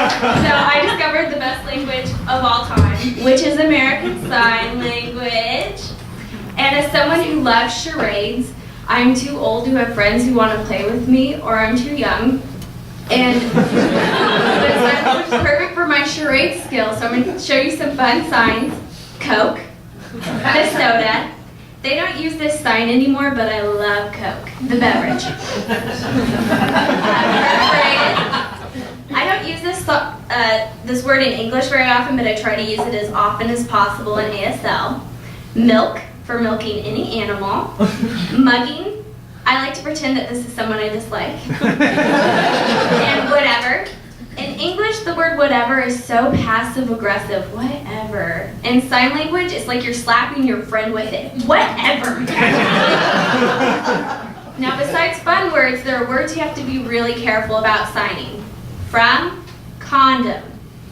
I discovered the best language of all time, which is American Sign Language. And as someone who loves charades, I'm too old to have friends who want to play with me, or I'm too young. And the sign language is perfect for my charade skills, so I'm going to show you some fun signs. Coke, the soda. They don't use this sign anymore, but I love Coke, the beverage. I don't use this word in English very often, but I try to use it as often as possible in ASL. Milk, for milking any animal. Mugging, I like to pretend that this is someone I dislike. And whatever. In English, the word whatever is so passive-aggressive. Whatever. In sign language, it's like you're slapping your friend with it. Whatever. Now, besides fun words, there are words you have to be really careful about signing. From, condom.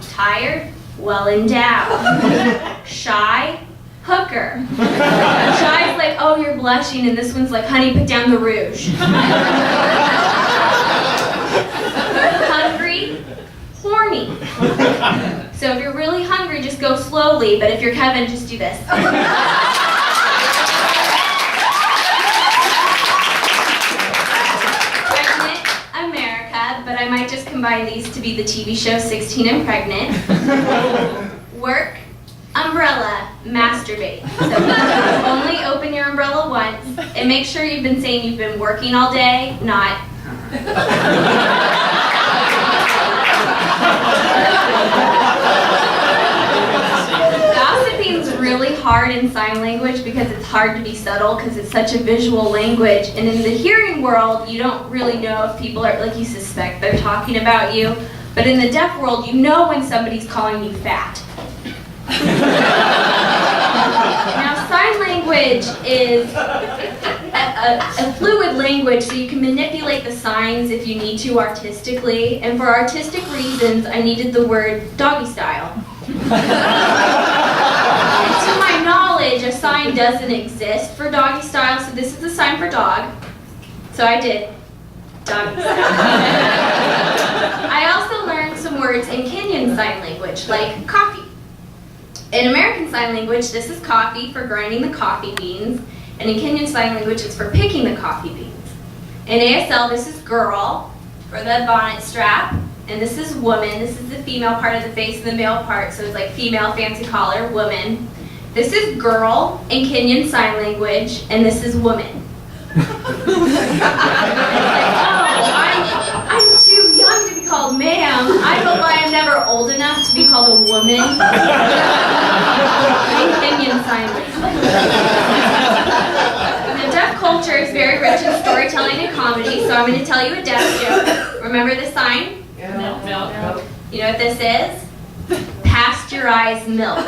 Tired, well endowed. Shy, hooker. Shy is like, oh, you're blushing, and this one's like, honey, put down the rouge. Hungry, horny. So if you're really hungry, just go slowly, but if you're Kevin, just do this. Pregnant, America, but I might just combine these to be the TV show 16 and Pregnant. Work, umbrella, masturbate. So only open your umbrella once, and make sure you've been saying you've been working all day, not. Gossiping's really hard in sign language because it's hard to be subtle because it's such a visual language, and in the hearing world, you don't really know if people are, like, you suspect they're talking about you, but in the deaf world, you know when somebody's calling you fat. Now, sign language is a fluid language, so you can manipulate the signs if you need to artistically, and for artistic reasons, I needed the word doggy style. And to my knowledge, a sign doesn't exist for doggy style, so this is the sign for dog. So I did doggy style. I also learned some words in Kenyan Sign Language, like coffee. In American Sign Language, this is coffee for grinding the coffee beans, and in Kenyan Sign Language, it's for picking the coffee beans. In ASL, this is girl for the bonnet strap, and this is woman. This is the female part of the face and the male part, so it's like female, fancy collar, woman. This is girl in Kenyan Sign Language, and this is woman. I'm too young to be called ma'am. I hope I am never old enough to be called a woman. In Kenyan Sign Language. The deaf culture is very rich in storytelling and comedy, so I'm going to tell you a deaf joke. Remember the sign? Yeah. Milk. You know what this is? Pasteurized milk.